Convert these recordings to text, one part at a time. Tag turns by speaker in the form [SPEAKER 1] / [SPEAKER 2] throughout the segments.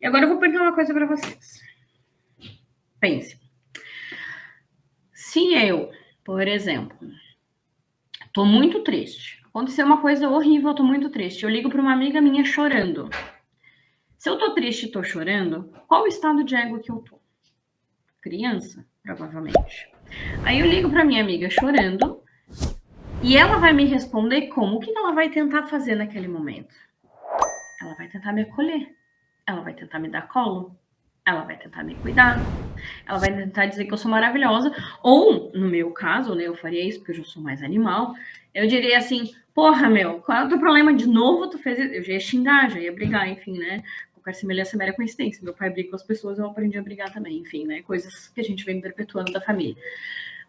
[SPEAKER 1] E agora eu vou perguntar uma coisa para vocês. Pense. Se eu, por exemplo, tô muito triste, aconteceu uma coisa horrível, eu tô muito triste, eu ligo para uma amiga minha chorando. Se eu tô triste e tô chorando, qual o estado de ego que eu tô? Criança, provavelmente. Aí eu ligo para minha amiga chorando e ela vai me responder como? O que ela vai tentar fazer naquele momento? Ela vai tentar me acolher, ela vai tentar me dar colo, ela vai tentar me cuidar, ela vai tentar dizer que eu sou maravilhosa, ou, no meu caso, né, eu faria isso porque eu já sou mais animal, eu diria assim, porra, meu, qual é o teu problema? De novo tu fez isso? Eu já ia xingar, já ia brigar, enfim, né? Qualquer semelhança é mera coincidência. Meu pai briga com as pessoas, eu aprendi a brigar também, enfim, né? Coisas que a gente vem perpetuando da família.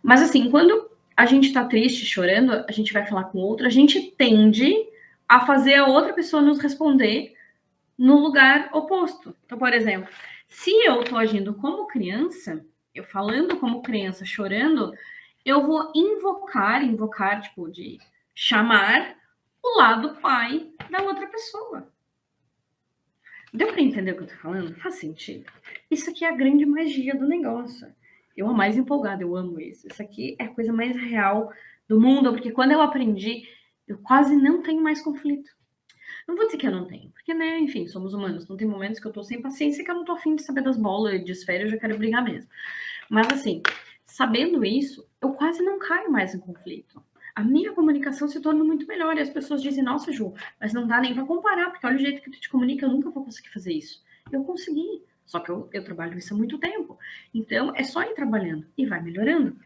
[SPEAKER 1] Mas assim, quando a gente tá triste, chorando, a gente vai falar com outra, a gente tende a fazer a outra pessoa nos responder no lugar oposto. Então, por exemplo, se eu tô agindo como criança, eu falando como criança, chorando, eu vou invocar, tipo, de chamar o lado pai da outra pessoa. Deu para entender o que eu tô falando? Faz sentido. Isso aqui é a grande magia do negócio. Eu a mais empolgada, eu amo isso. Isso aqui é a coisa mais real do mundo, porque quando eu aprendi, eu quase não tenho mais conflito. Não vou dizer que eu não tenho, porque, né, enfim, somos humanos. Não tem momentos que eu tô sem paciência e que eu não tô afim de saber das bolas, de esfera, eu já quero brigar mesmo. Mas, assim, sabendo isso, eu quase não caio mais em conflito. A minha comunicação se torna muito melhor e as pessoas dizem, nossa, Ju, mas não dá nem pra comparar, porque olha o jeito que tu te comunica, eu nunca vou conseguir fazer isso. Eu consegui, só que eu trabalho isso há muito tempo. Então, é só ir trabalhando e vai melhorando.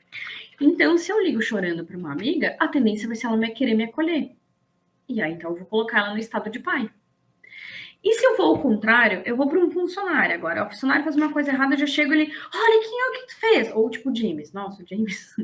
[SPEAKER 1] Então, se eu ligo chorando para uma amiga, a tendência vai ser ela querer me acolher. E aí, então, eu vou colocar ela no estado de pai. E se eu for ao contrário, eu vou para um funcionário agora. O funcionário faz uma coisa errada, eu já chego ali, olha, quem é o que tu fez? Ou tipo o James. Nossa, o James.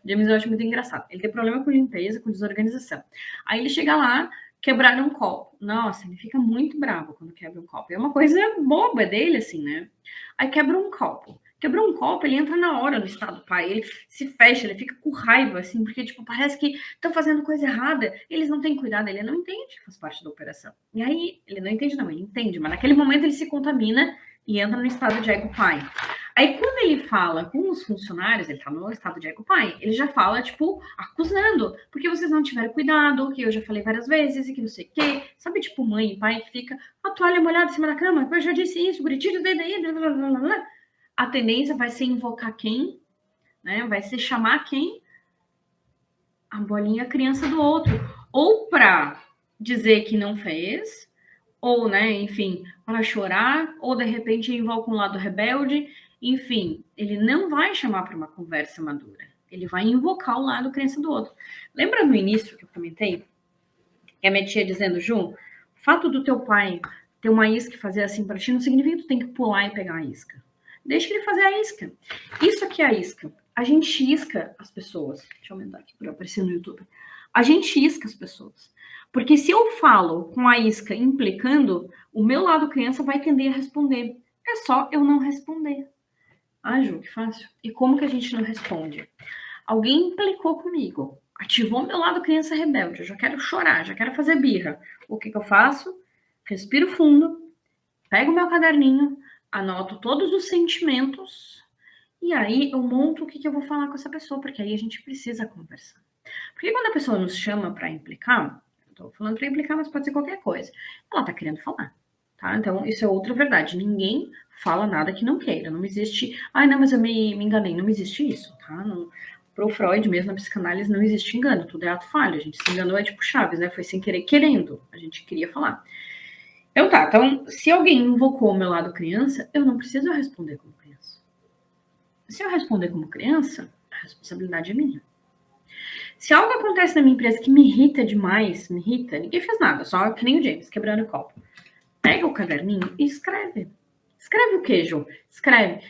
[SPEAKER 1] O James eu acho muito engraçado. Ele tem problema com limpeza, com desorganização. Aí ele chega lá, quebrar um copo. Nossa, ele fica muito bravo quando quebra um copo. É uma coisa boba dele, assim, né? Aí quebra um copo. Quebrou um copo, ele entra na hora no estado pai, ele se fecha, ele fica com raiva, assim, porque, tipo, parece que estão fazendo coisa errada, eles não têm cuidado, ele não entende que faz parte da operação. E aí, ele não entende não, ele entende, mas naquele momento ele se contamina e entra no estado de ego pai. Aí, quando ele fala com os funcionários, ele tá no estado de ego pai, ele já fala, tipo, acusando, porque vocês não tiveram cuidado, que eu já falei várias vezes, e que não sei o quê. Sabe, tipo, mãe e pai que fica, a toalha molhada em cima da cama, eu já disse isso, bonitinho, daí, blá, blá, blá, blá. A tendência vai ser invocar quem, né? Vai ser chamar quem? A bolinha criança do outro. Ou para dizer que não fez, ou, né, enfim, para chorar, ou de repente invoca um lado rebelde. Enfim, ele não vai chamar para uma conversa madura. Ele vai invocar o lado criança do outro. Lembra no início que eu comentei? Que a minha tia dizendo, Ju, o fato do teu pai ter uma isca e fazer assim para ti não significa que tu tem que pular e pegar a isca. Deixa ele fazer a isca. Isso aqui é a isca. A gente isca as pessoas. Deixa eu aumentar aqui para aparecer no YouTube. A gente isca as pessoas. Porque se eu falo com a isca implicando, o meu lado criança vai tender a responder. É só eu não responder. Ah, Ju, que fácil. E como que a gente não responde? Alguém implicou comigo, ativou meu lado criança rebelde, eu já quero chorar, já quero fazer birra. O que eu faço? Respiro fundo, pego meu caderninho, anoto todos os sentimentos e aí eu monto o que eu vou falar com essa pessoa, porque aí a gente precisa conversar. Porque quando a pessoa nos chama para implicar, eu tô falando para implicar, mas pode ser qualquer coisa, ela tá querendo falar. Tá? Então, isso é outra verdade. Ninguém fala nada que não queira. Não existe. Ai, não, mas eu me enganei. Não existe isso, tá? Não, pro Freud, mesmo na psicanálise, não existe engano. Tudo é ato falho. A gente se enganou, é tipo Chaves, né? Foi sem querer, querendo. A gente queria falar. Então tá. Então, se alguém invocou o meu lado criança, eu não preciso responder como criança. Se eu responder como criança, a responsabilidade é minha. Se algo acontece na minha empresa que me irrita demais, ninguém fez nada, só que nem o James, quebrando o copo. Pega o caderninho e escreve. Escreve o queijo. Escreve.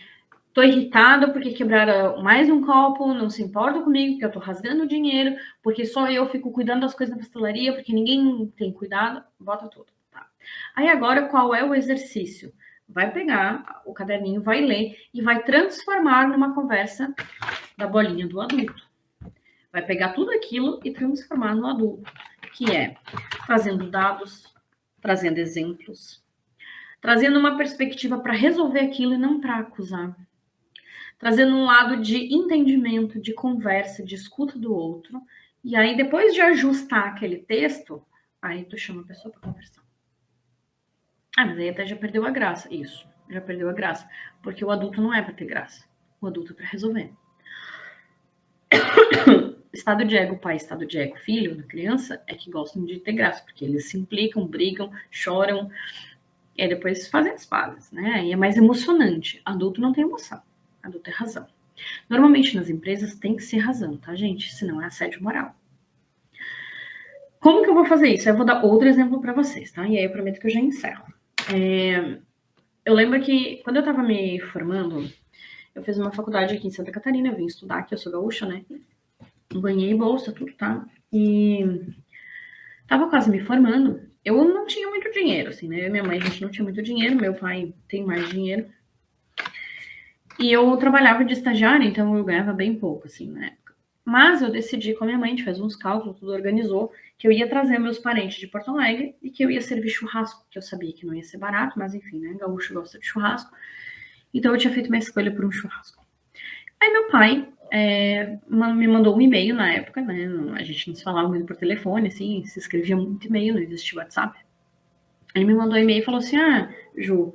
[SPEAKER 1] Tô irritada porque quebraram mais um copo, não se importa comigo, porque eu tô rasgando dinheiro, porque só eu fico cuidando das coisas da pastelaria, porque ninguém tem cuidado. Bota tudo. Tá. Aí agora, qual é o exercício? Vai pegar o caderninho, vai ler e vai transformar numa conversa da bolinha do adulto. Vai pegar tudo aquilo e transformar no adulto, que é trazendo dados, trazendo exemplos, trazendo uma perspectiva para resolver aquilo e não para acusar, trazendo um lado de entendimento, de conversa, de escuta do outro, e aí depois de ajustar aquele texto, aí tu chama a pessoa para conversar. Mas aí até já perdeu a graça. Isso, já perdeu a graça, porque o adulto não é para ter graça, o adulto é para resolver. Estado de ego pai, estado de ego filho da criança é que gostam de ter graça, porque eles se implicam, brigam, choram, e aí depois fazem as pazes, né? Aí é mais emocionante. Adulto não tem emoção, adulto é razão. Normalmente nas empresas tem que ser razão, tá, gente? Senão é assédio moral. Como que eu vou fazer isso? Eu vou dar outro exemplo para vocês, tá? E aí eu prometo que eu já encerro. Eu lembro que quando eu tava me formando, eu fiz uma faculdade aqui em Santa Catarina, eu vim estudar aqui, eu sou gaúcha, né? Ganhei bolsa, tudo, tá? E tava quase me formando. Eu não tinha muito dinheiro, assim, né? Eu e minha mãe, a gente não tinha muito dinheiro, meu pai tem mais dinheiro. E eu trabalhava de estagiária, então eu ganhava bem pouco, assim, na época. Mas eu decidi com a minha mãe, a gente fez uns cálculos, tudo organizou, que eu ia trazer meus parentes de Porto Alegre e que eu ia servir churrasco, que eu sabia que não ia ser barato, mas enfim, né? Gaúcho gosta de churrasco. Então eu tinha feito uma escolha por um churrasco. Aí meu pai me mandou um e-mail na época, né? A gente não se falava muito por telefone, assim, se escrevia muito e-mail, não existia WhatsApp. Ele me mandou um e-mail e falou assim: Ju,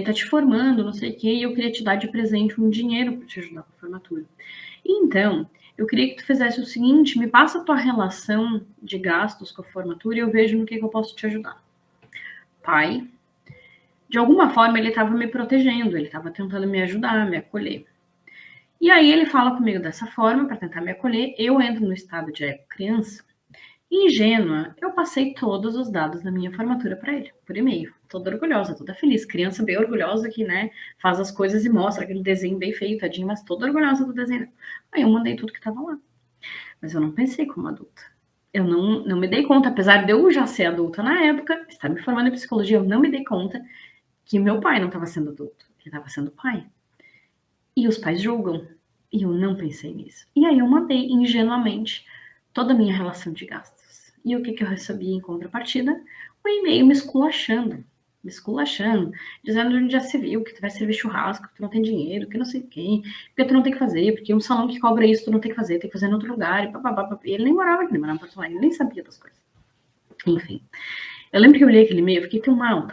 [SPEAKER 1] tá te formando, não sei o quê, e eu queria te dar de presente um dinheiro para te ajudar com a formatura. Então, eu queria que tu fizesse o seguinte: me passa a tua relação de gastos com a formatura e eu vejo no que eu posso te ajudar. Pai, de alguma forma ele estava me protegendo, ele estava tentando me ajudar, me acolher. E aí ele fala comigo dessa forma para tentar me acolher. Eu entro no estado de ego criança. Ingênua, eu passei todos os dados da minha formatura para ele, por e-mail. Toda orgulhosa, toda feliz. Criança bem orgulhosa que, né, faz as coisas e mostra aquele desenho bem feio, tadinho, mas toda orgulhosa do desenho. Aí eu mandei tudo que estava lá. Mas eu não pensei como adulta. Eu não me dei conta, apesar de eu já ser adulta na época, estar me formando em psicologia, eu não me dei conta que meu pai não estava sendo adulto, ele estava sendo pai. E os pais julgam. E eu não pensei nisso. E aí eu mandei ingenuamente toda a minha relação de gastos. E o que eu recebi em contrapartida? Um e-mail me esculachando, dizendo onde já se viu, que tu vai servir churrasco, que tu não tem dinheiro, que não sei quem, porque tu não tem que fazer, porque um salão que cobra isso tu não tem que fazer, tem que fazer em outro lugar, e papapá. E ele nem morava aqui, ele morava em Porto Alegre, ele nem sabia das coisas. Enfim. Eu lembro que eu li aquele e-mail, eu fiquei tão mal,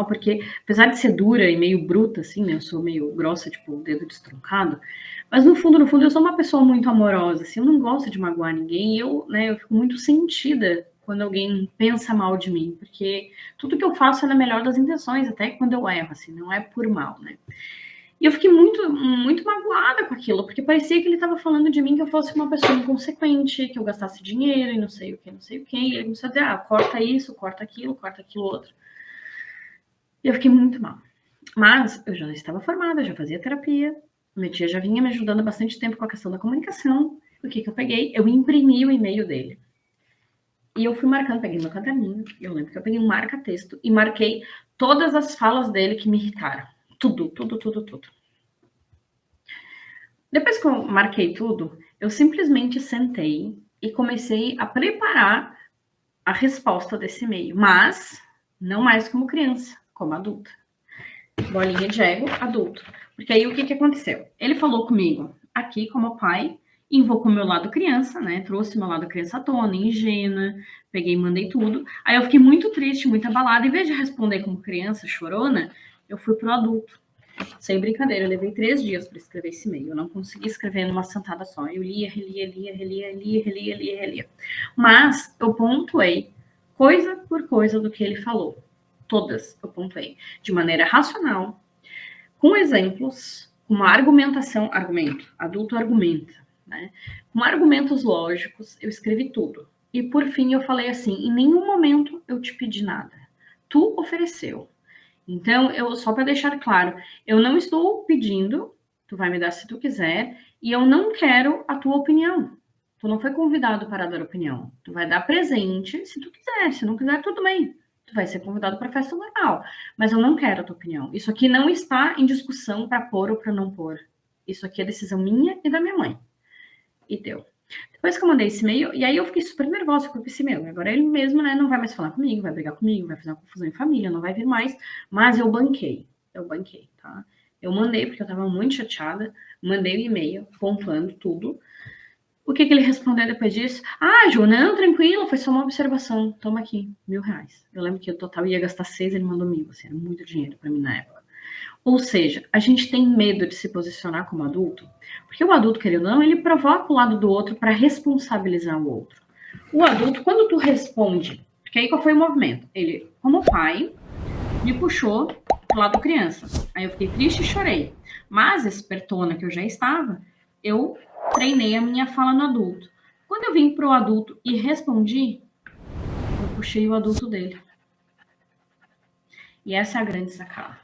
[SPEAKER 1] porque apesar de ser dura e meio bruta, assim, né, eu sou meio grossa, tipo, o dedo destroncado, mas no fundo, eu sou uma pessoa muito amorosa, assim, eu não gosto de magoar ninguém, e eu fico muito sentida quando alguém pensa mal de mim, porque tudo que eu faço é na melhor das intenções, até quando eu erro, assim, não é por mal, né. E eu fiquei muito, muito magoada com aquilo, porque parecia que ele estava falando de mim que eu fosse uma pessoa inconsequente, que eu gastasse dinheiro e não sei o que. E ele começou a dizer, corta isso, corta aquilo outro. E eu fiquei muito mal. Mas eu já estava formada, já fazia terapia, minha tia já vinha me ajudando há bastante tempo com a questão da comunicação. O que eu peguei? Eu imprimi o e-mail dele. E eu fui marcando, peguei meu caderninho, eu lembro que eu peguei um marca-texto e marquei todas as falas dele que me irritaram. Tudo. Depois que eu marquei tudo, eu simplesmente sentei e comecei a preparar a resposta desse e-mail, mas não mais como criança, como adulta. Bolinha de ego, adulto. Porque aí o que aconteceu? Ele falou comigo aqui como pai, invocou meu lado criança, né? Trouxe meu lado criança à tona, ingênua, peguei e mandei tudo. Aí eu fiquei muito triste, muito abalada. Em vez de responder como criança, chorona, eu fui pro adulto. Sem brincadeira, eu levei 3 dias para escrever esse e-mail. Eu não consegui escrever numa sentada só. Eu lia. Mas eu pontuei coisa por coisa do que ele falou. Todas eu pontuei. De maneira racional, com exemplos, com uma argumentação. Adulto argumenta. Né? Com argumentos lógicos, eu escrevi tudo. E por fim eu falei assim, em nenhum momento eu te pedi nada. Tu ofereceu. Então, só para deixar claro, eu não estou pedindo, tu vai me dar se tu quiser, e eu não quero a tua opinião. Tu não foi convidado para dar opinião. Tu vai dar presente se tu quiser, se não quiser, tudo bem. Tu vai ser convidado para a festa legal, mas eu não quero a tua opinião. Isso aqui não está em discussão para pôr ou para não pôr. Isso aqui é decisão minha e da minha mãe. E deu. Depois que eu mandei esse e-mail, e aí eu fiquei super nervosa com esse e-mail. Agora ele mesmo, né, não vai mais falar comigo, vai brigar comigo, vai fazer uma confusão em família, não vai vir mais. Mas eu banquei, tá? Eu mandei, porque eu tava muito chateada, mandei o e-mail pontuando tudo. O que ele respondeu depois disso? Ah, Ju, não, tranquilo, foi só uma observação. Toma aqui, R$1.000. Eu lembro que o total ia gastar 6, ele mandou 1.000, assim, era muito dinheiro pra mim na época. Ou seja, a gente tem medo de se posicionar como adulto, porque o adulto, querendo ou não, ele provoca o lado do outro para responsabilizar o outro. O adulto, quando tu responde, porque aí qual foi o movimento? Ele, como pai, me puxou pro lado criança. Aí eu fiquei triste e chorei. Mas, espertona que eu já estava, eu treinei a minha fala no adulto. Quando eu vim pro adulto e respondi, eu puxei o adulto dele. E essa é a grande sacada.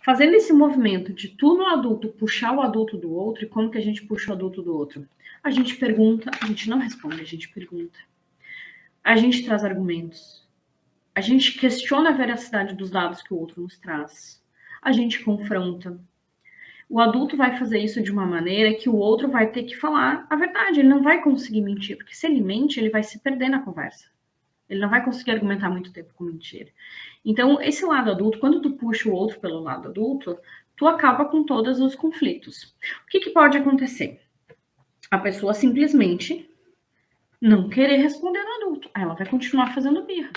[SPEAKER 1] Fazendo esse movimento de tu no adulto puxar o adulto do outro, e como que a gente puxa o adulto do outro? A gente pergunta, a gente não responde, a gente pergunta. A gente traz argumentos. A gente questiona a veracidade dos dados que o outro nos traz. A gente confronta. O adulto vai fazer isso de uma maneira que o outro vai ter que falar a verdade. Ele não vai conseguir mentir, porque se ele mente, ele vai se perder na conversa. Ele não vai conseguir argumentar muito tempo com mentira. Então, esse lado adulto, quando tu puxa o outro pelo lado adulto, tu acaba com todos os conflitos. O que pode acontecer? A pessoa simplesmente não querer responder no adulto. Ela vai continuar fazendo birra.